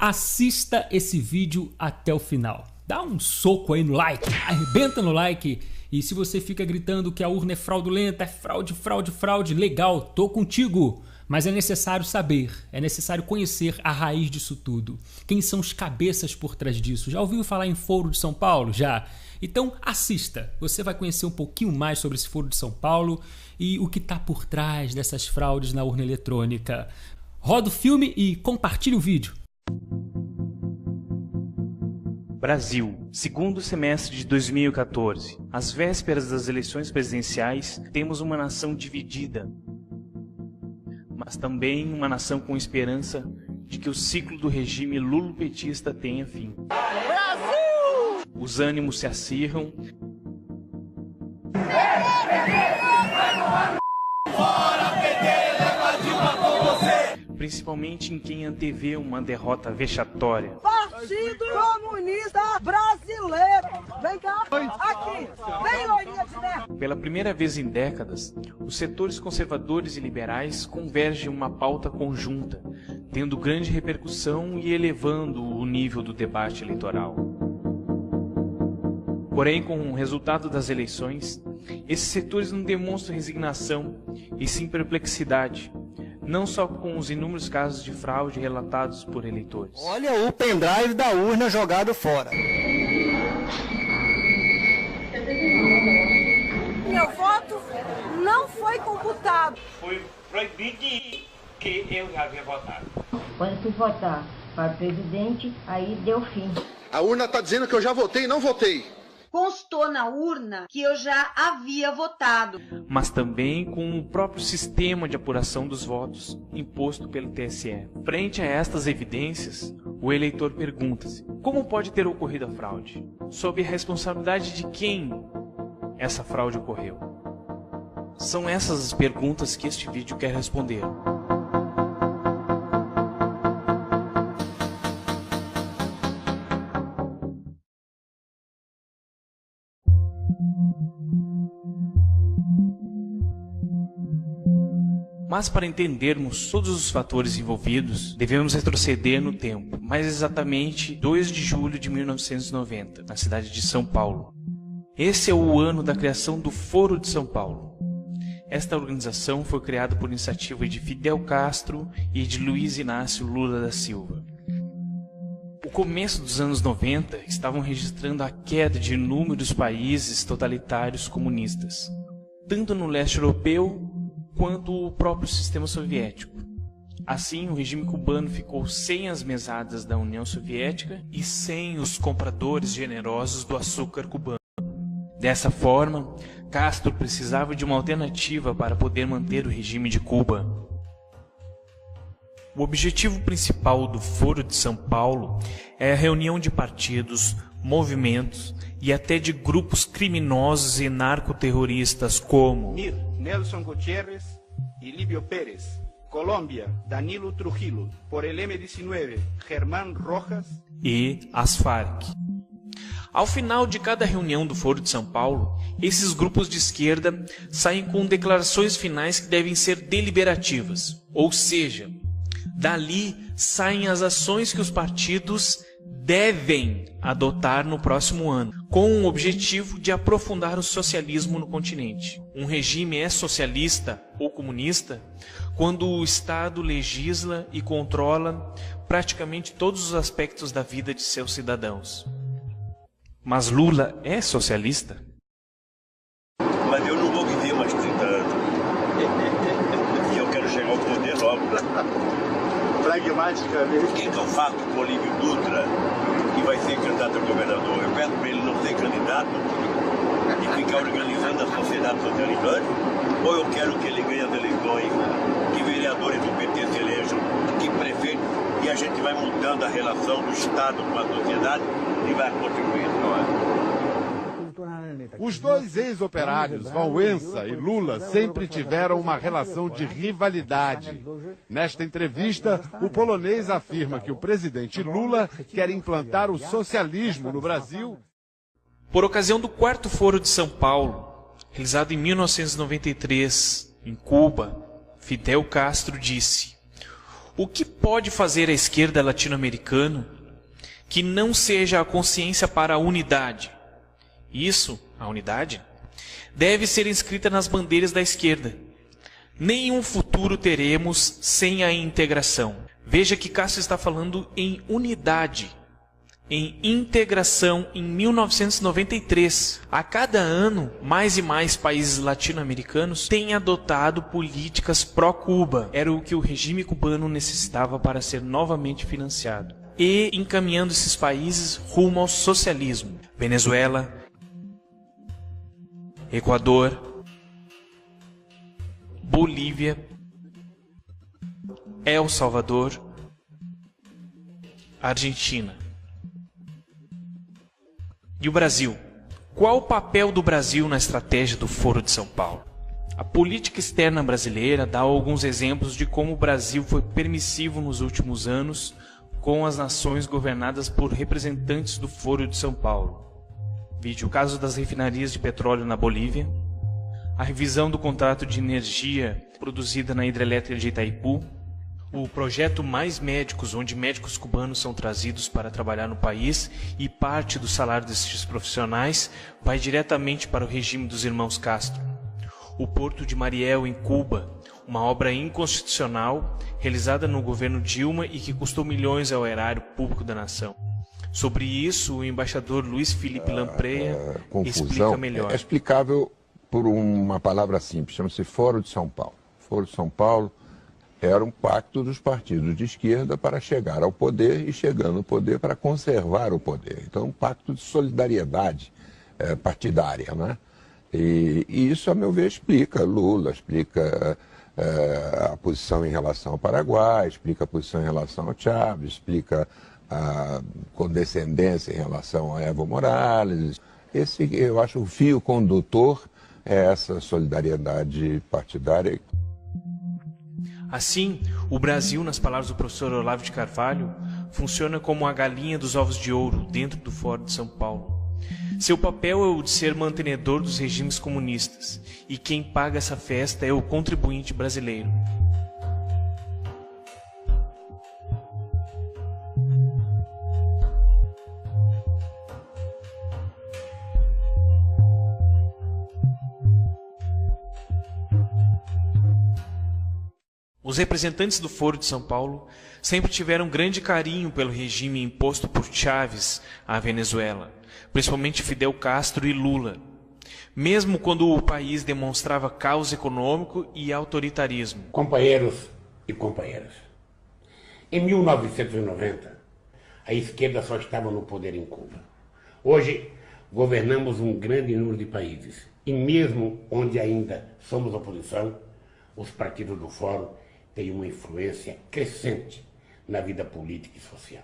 assista esse vídeo até o final. Dá um soco aí no like, arrebenta no like. E se você fica gritando que a urna é fraudulenta, é fraude, fraude, fraude, legal, tô contigo. Mas é necessário saber, é necessário conhecer a raiz disso tudo. Quem são os cabeças por trás disso? Já ouviu falar em Foro de São Paulo? Já? Então assista, você vai conhecer um pouquinho mais sobre esse Foro de São Paulo e o que está por trás dessas fraudes na urna eletrônica. Roda o filme e compartilhe o vídeo. Brasil, segundo semestre de 2014. Às vésperas das eleições presidenciais, temos uma nação dividida, mas também uma nação com esperança de que o ciclo do regime lulopetista tenha fim. Brasil! Os ânimos se acirram. Principalmente em quem antevê uma derrota vexatória. Partido Comunista Brasileiro! Vem cá! Aqui! Vem, loirinha de terra! Pela primeira vez em décadas, os setores conservadores e liberais convergem em uma pauta conjunta, tendo grande repercussão e elevando o nível do debate eleitoral. Porém, com o resultado das eleições, esses setores não demonstram resignação e sim perplexidade, não só com os inúmeros casos de fraude relatados por eleitores. Olha o pendrive da urna jogado fora. Meu voto não foi computado. Foi proibido que eu já havia votado. Quando fui votar para presidente, aí deu fim. A urna está dizendo que eu já votei e não votei. Constou na urna que eu já havia votado. Mas também com o próprio sistema de apuração dos votos imposto pelo TSE. Frente a estas evidências, o eleitor pergunta-se: como pode ter ocorrido a fraude? Sob a responsabilidade de quem essa fraude ocorreu? São essas as perguntas que este vídeo quer responder. Mas para entendermos todos os fatores envolvidos, devemos retroceder no tempo, mais exatamente 2 de julho de 1990, na cidade de São Paulo. Esse é o ano da criação do Foro de São Paulo. Esta organização foi criada por iniciativa de Fidel Castro e de Luiz Inácio Lula da Silva. O começo dos anos 90 estavam registrando a queda de inúmeros países totalitários comunistas, tanto no leste europeu quanto o próprio sistema soviético. Assim, o regime cubano ficou sem as mesadas da União Soviética e sem os compradores generosos do açúcar cubano. Dessa forma, Castro precisava de uma alternativa para poder manter o regime de Cuba. O objetivo principal do Foro de São Paulo é a reunião de partidos, movimentos e até de grupos criminosos e narcoterroristas como Nelson Gutiérrez e Líbio Pérez. Colômbia, Danilo Trujillo. Por el M-19, Germán Rojas. E as Farc. Ao final de cada reunião do Foro de São Paulo, esses grupos de esquerda saem com declarações finais que devem ser deliberativas, ou seja, dali saem as ações que os partidos devem adotar no próximo ano, com o objetivo de aprofundar o socialismo no continente. Um regime é socialista ou comunista quando o Estado legisla e controla praticamente todos os aspectos da vida de seus cidadãos. Mas Lula é socialista? Mas eu não vou viver mais 30 anos. E eu quero chegar ao poder logo. Pragmaticamente. O que eu faço com o Olívio Dutra, que vai ser candidato a governador? Eu peço para ele não ser candidato e ficar organizando a sociedade socializante? Ou eu quero que ele ganhe as eleições, que vereadores do PT se elejam, que prefeitos, e a gente vai mudando a relação do Estado com a sociedade e vai contribuindo, não é? Os dois ex-operários, Walesa e Lula, sempre tiveram uma relação de rivalidade. Nesta entrevista, o polonês afirma que o presidente Lula quer implantar o socialismo no Brasil. Por ocasião do 4º Foro de São Paulo, realizado em 1993, em Cuba, Fidel Castro disse: O que pode fazer a esquerda latino-americana que não seja a consciência para a unidade? Isso, a unidade, deve ser inscrita nas bandeiras da esquerda. Nenhum futuro teremos sem a integração. Veja que Castro está falando em unidade, em integração em 1993. A cada ano, mais e mais países latino-americanos têm adotado políticas pró-Cuba. Era o que o regime cubano necessitava para ser novamente financiado. E encaminhando esses países rumo ao socialismo. Venezuela, Equador, Bolívia, El Salvador, Argentina. E o Brasil? Qual o papel do Brasil na estratégia do Foro de São Paulo? A política externa brasileira dá alguns exemplos de como o Brasil foi permissivo nos últimos anos com as nações governadas por representantes do Foro de São Paulo. Vide o caso das refinarias de petróleo na Bolívia, a revisão do contrato de energia produzida na hidrelétrica de Itaipu, o projeto Mais Médicos, onde médicos cubanos são trazidos para trabalhar no país e parte do salário desses profissionais vai diretamente para o regime dos irmãos Castro. O Porto de Mariel, em Cuba, uma obra inconstitucional realizada no governo Dilma e que custou milhões ao erário público da nação. Sobre isso, o embaixador Luiz Felipe Lampreia explica melhor. É explicável por uma palavra simples, chama-se Foro de São Paulo. Foro de São Paulo era um pacto dos partidos de esquerda para chegar ao poder e, chegando ao poder, para conservar o poder. Então, um pacto de solidariedade partidária, né? E isso, a meu ver, explica Lula, explica a posição em relação ao Paraguai, explica a posição em relação ao Chávez, explica a condescendência em relação a Evo Morales. Esse, eu acho, o fio condutor é essa solidariedade partidária. Assim, o Brasil, nas palavras do professor Olavo de Carvalho, funciona como a galinha dos ovos de ouro dentro do Fórum de São Paulo. Seu papel é o de ser mantenedor dos regimes comunistas, e quem paga essa festa é o contribuinte brasileiro. Os representantes do Foro de São Paulo sempre tiveram grande carinho pelo regime imposto por Chávez à Venezuela, principalmente Fidel Castro e Lula, mesmo quando o país demonstrava caos econômico e autoritarismo. Companheiros e companheiras, em 1990, a esquerda só estava no poder em Cuba. Hoje, governamos um grande número de países, e mesmo onde ainda somos oposição, os partidos do Fórum têm uma influência crescente na vida política e social.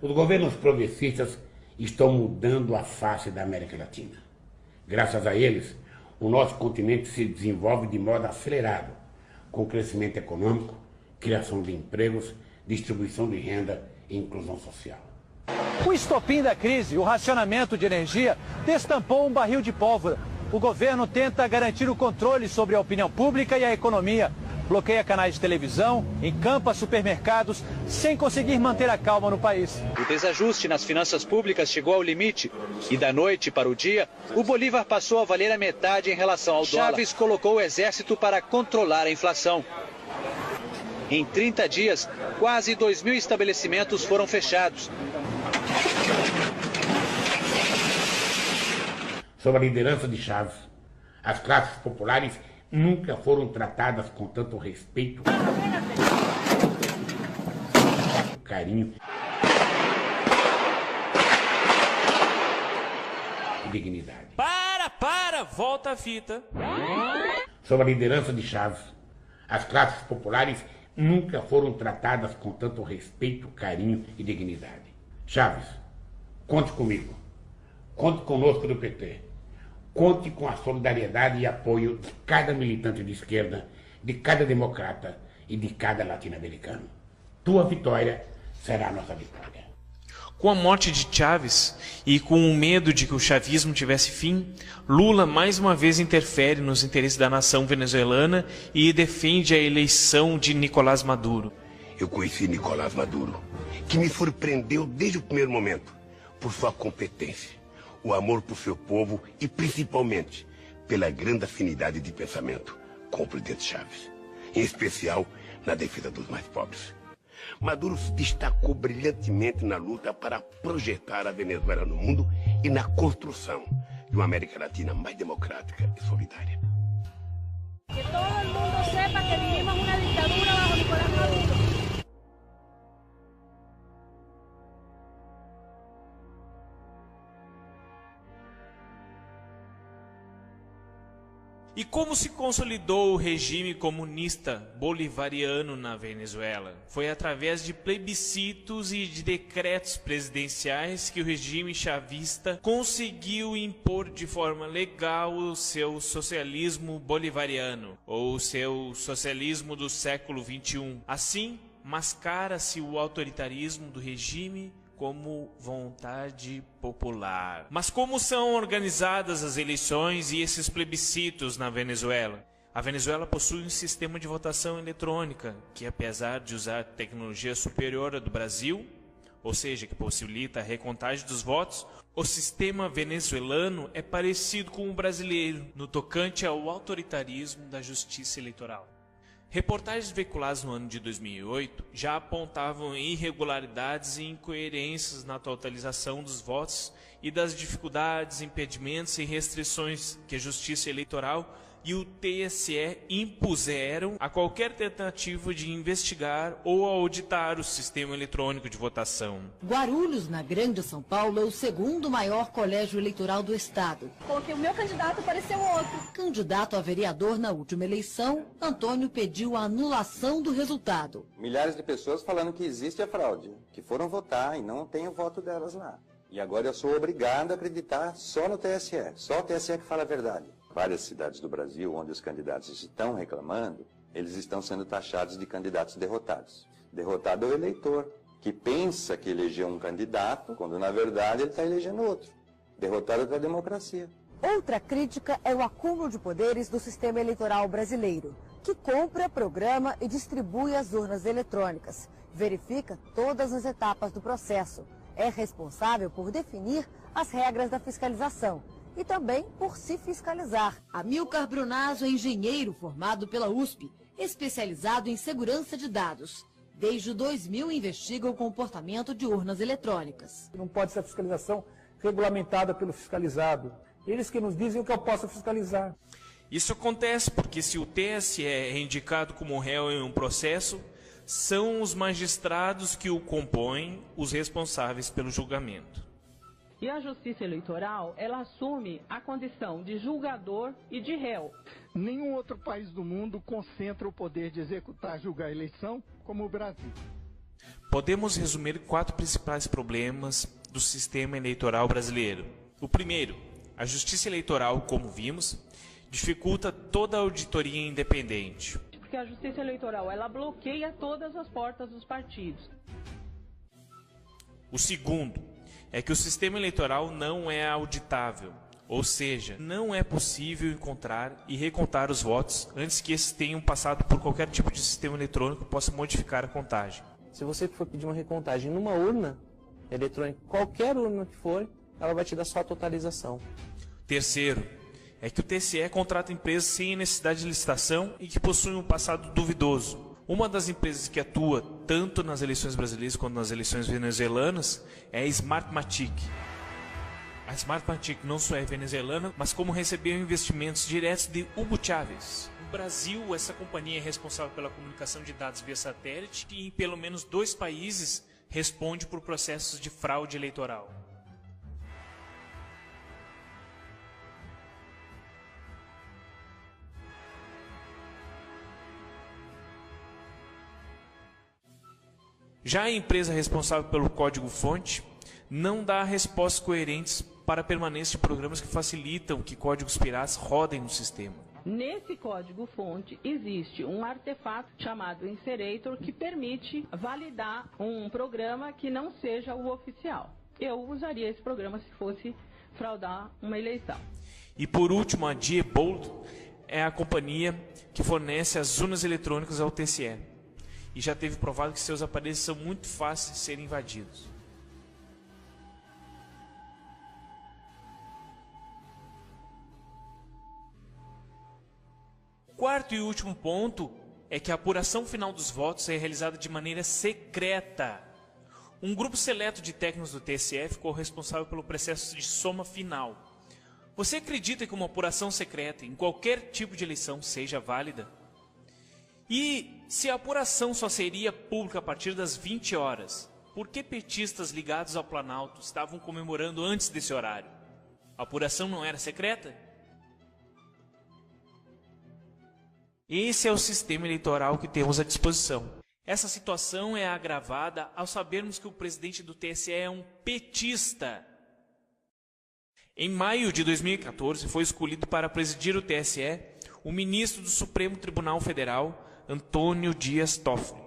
Os governos progressistas estão mudando a face da América Latina. Graças a eles, o nosso continente se desenvolve de modo acelerado, com crescimento econômico, criação de empregos, distribuição de renda e inclusão social. O estopim da crise, o racionamento de energia, destampou um barril de pólvora. O governo tenta garantir o controle sobre a opinião pública e a economia. Bloqueia canais de televisão, encampa supermercados, sem conseguir manter a calma no país. O desajuste nas finanças públicas chegou ao limite. E da noite para o dia, o Bolívar passou a valer a metade em relação ao dólar. Chávez colocou o exército para controlar a inflação. Em 30 dias, quase 2.000 estabelecimentos foram fechados. Sob a liderança de Chávez, as classes populares nunca foram tratadas com tanto respeito, carinho e dignidade. Volta a fita. Sob a liderança de Chávez, as classes populares nunca foram tratadas com tanto respeito, carinho e dignidade. Chávez, conte comigo. Conte conosco do PT. Conte com a solidariedade e apoio de cada militante de esquerda, de cada democrata e de cada latino-americano. Tua vitória será a nossa vitória. Com a morte de Chávez e com o medo de que o chavismo tivesse fim, Lula mais uma vez interfere nos interesses da nação venezuelana e defende a eleição de Nicolás Maduro. eu conheci Nicolás Maduro, que me surpreendeu desde o primeiro momento por sua competência, o amor por seu povo e, principalmente, pela grande afinidade de pensamento com o presidente Chávez, em especial na defesa dos mais pobres. Maduro se destacou brilhantemente na luta para projetar a Venezuela no mundo e na construção de uma América Latina mais democrática e solidária. Que todo el mundo sepa que vivimos una dictadura bajo Nicolás Maduro. E como se consolidou o regime comunista bolivariano na Venezuela? Foi através de plebiscitos e de decretos presidenciais que o regime chavista conseguiu impor de forma legal o seu socialismo bolivariano, ou o seu socialismo do século XXI. Assim, mascara-se o autoritarismo do regime como vontade popular. Mas como são organizadas as eleições e esses plebiscitos na Venezuela? A Venezuela possui um sistema de votação eletrônica que, apesar de usar tecnologia superior à do Brasil, ou seja, que possibilita a recontagem dos votos, o sistema venezuelano é parecido com o brasileiro no tocante ao autoritarismo da justiça eleitoral. Reportagens veiculadas no ano de 2008 já apontavam irregularidades e incoerências na totalização dos votos e das dificuldades, impedimentos e restrições que a Justiça Eleitoral e o TSE impuseram a qualquer tentativa de investigar ou auditar o sistema eletrônico de votação. Guarulhos, na Grande São Paulo, é o segundo maior colégio eleitoral do estado. Porque o meu candidato pareceu outro. Candidato a vereador na última eleição, Antônio pediu a anulação do resultado. Milhares de pessoas falando que existe a fraude, que foram votar e não tem o voto delas lá. E agora eu sou obrigado a acreditar só no TSE, só o TSE que fala a verdade. Várias cidades do Brasil, onde os candidatos estão reclamando, eles estão sendo taxados de candidatos derrotados. Derrotado é o eleitor, que pensa que elegeu um candidato, quando na verdade ele está elegendo outro. Derrotado é a democracia. Outra crítica é o acúmulo de poderes do sistema eleitoral brasileiro, que compra, programa e distribui as urnas eletrônicas, verifica todas as etapas do processo, é responsável por definir as regras da fiscalização e também por se fiscalizar. Amilcar Brunazzo é engenheiro formado pela USP, especializado em segurança de dados. Desde 2000 investiga o comportamento de urnas eletrônicas. Não pode ser a fiscalização regulamentada pelo fiscalizado. Eles que nos dizem o que eu posso fiscalizar. Isso acontece porque se o TSE é indicado como réu em um processo, são os magistrados que o compõem os responsáveis pelo julgamento. E a Justiça Eleitoral, ela assume a condição de julgador e de réu. Nenhum outro país do mundo concentra o poder de executar e julgar a eleição como o Brasil. Podemos resumir 4 principais problemas do sistema eleitoral brasileiro. O primeiro, a Justiça Eleitoral, como vimos, dificulta toda a auditoria independente. Porque a Justiça Eleitoral, ela bloqueia todas as portas dos partidos. O segundo é que o sistema eleitoral não é auditável, ou seja, não é possível encontrar e recontar os votos antes que esses tenham passado por qualquer tipo de sistema eletrônico que possa modificar a contagem. Se você for pedir uma recontagem numa urna eletrônica, qualquer urna que for, ela vai te dar só a totalização. Terceiro, é que o TSE contrata empresas sem necessidade de licitação e que possuem um passado duvidoso. Uma das empresas que atua tanto nas eleições brasileiras quanto nas eleições venezuelanas é a Smartmatic. A Smartmatic não só é venezuelana, mas como recebeu investimentos diretos de Hugo Chávez. No Brasil, essa companhia é responsável pela comunicação de dados via satélite e em pelo menos 2 países responde por processos de fraude eleitoral. Já a empresa responsável pelo código-fonte não dá respostas coerentes para a permanência de programas que facilitam que códigos piratas rodem no sistema. Nesse código-fonte existe um artefato chamado Inserator que permite validar um programa que não seja o oficial. Eu usaria esse programa se fosse fraudar uma eleição. E por último, a Diebold é a companhia que fornece as urnas eletrônicas ao TSE. e já teve provado que seus aparelhos são muito fáceis de serem invadidos. O quarto e último ponto é que a apuração final dos votos é realizada de maneira secreta. Um grupo seleto de técnicos do TSE ficou responsável pelo processo de soma final. Você acredita que uma apuração secreta em qualquer tipo de eleição seja válida? E se a apuração só seria pública a partir das 20 horas, por que petistas ligados ao Planalto estavam comemorando antes desse horário? A apuração não era secreta? Esse é o sistema eleitoral que temos à disposição. Essa situação é agravada ao sabermos que o presidente do TSE é um petista. Em maio de 2014, foi escolhido para presidir o TSE o ministro do Supremo Tribunal Federal, Antônio Dias Toffoli.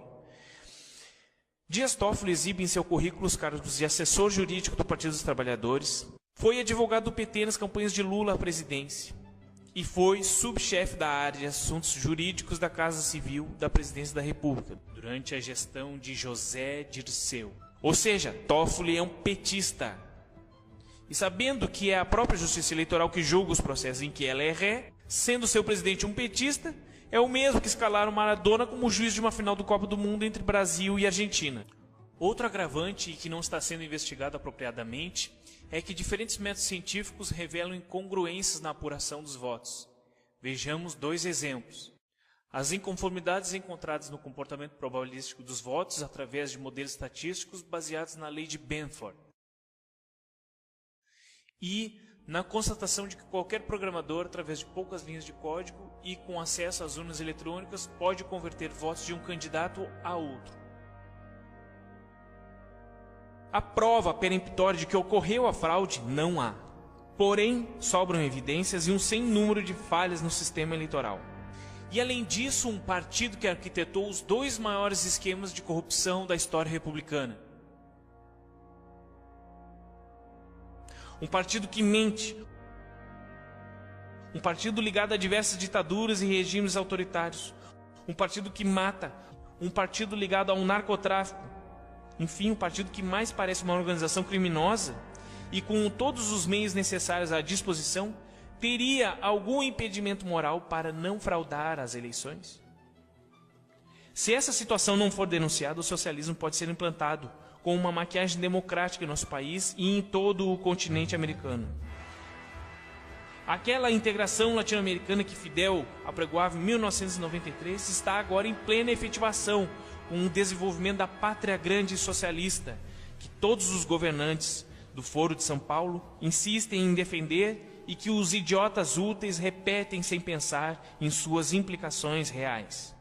Dias Toffoli exibe em seu currículo os cargos de assessor jurídico do Partido dos Trabalhadores, foi advogado do PT nas campanhas de Lula à presidência e foi subchefe da área de assuntos jurídicos da Casa Civil da Presidência da República, durante a gestão de José Dirceu. Ou seja, Toffoli é um petista. E sabendo que é a própria Justiça Eleitoral que julga os processos em que ela é ré, sendo seu presidente um petista, é o mesmo que escalaram Maradona como juiz de uma final do Copa do Mundo entre Brasil e Argentina. Outro agravante, e que não está sendo investigado apropriadamente, é que diferentes métodos científicos revelam incongruências na apuração dos votos. Vejamos 2 exemplos. As inconformidades encontradas no comportamento probabilístico dos votos através de modelos estatísticos baseados na lei de Benford. E na constatação de que qualquer programador, através de poucas linhas de código e com acesso às urnas eletrônicas, pode converter votos de um candidato a outro. A prova peremptória de que ocorreu a fraude não há. Porém, sobram evidências e um sem número de falhas no sistema eleitoral. E além disso, um partido que arquitetou os 2 maiores esquemas de corrupção da história republicana. Um partido que mente. Um partido ligado a diversas ditaduras e regimes autoritários. Um partido que mata. Um partido ligado ao narcotráfico. Enfim, um partido que mais parece uma organização criminosa e com todos os meios necessários à disposição, teria algum impedimento moral para não fraudar as eleições? Se essa situação não for denunciada, o socialismo pode ser implantado com uma maquiagem democrática em nosso país e em todo o continente americano. Aquela integração latino-americana que Fidel apregoava em 1993 está agora em plena efetivação, com o desenvolvimento da pátria grande socialista, que todos os governantes do Foro de São Paulo insistem em defender e que os idiotas úteis repetem sem pensar em suas implicações reais.